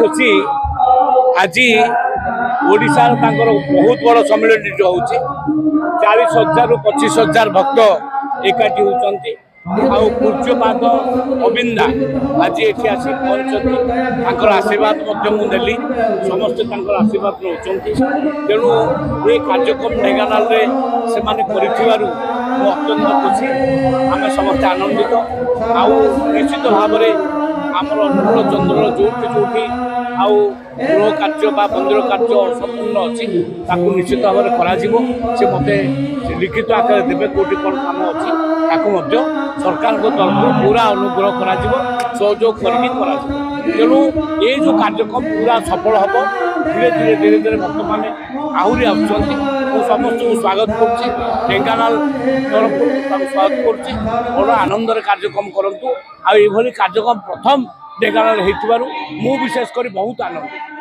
खुशी आज ओडिशा बहुत बड़ सम्मेलन होची 40,000 रु 25,000 भक्त एकाठी होती पूज्यपाद अबिंदा आज ये आसी पहुंचती आशीर्वाद मुझे समस्ते आशीर्वाद नौ तेणु ये कार्यक्रम ढेंकानाल से अत्यंत खुशी आम समस्ते आनंदित निश्चित भाव आमर अनुकूल चंद्र जोटी आउ गृह कार्य मंदिर कार्य संपूर्ण अच्छी निश्चित भाव में कर मत लिखित आकार देवे कौटी कौन कम अच्छी सरकार तरफ पूरा अनुग्रह कर सहयोग कर तेणु ये जो कार्यक्रम पूरा सफल हम धीरे धीरे धीरे धीरे भक्त मैंने आहरी आसुँच समस्त को स्वागत कर ढेंकानाल तरफ स्वागत कर बड़ा आनंदर कार्यक्रम करूँ आभली कार्यक्रम प्रथम ढेंकानाल हो विशेष कर बहुत आनंद।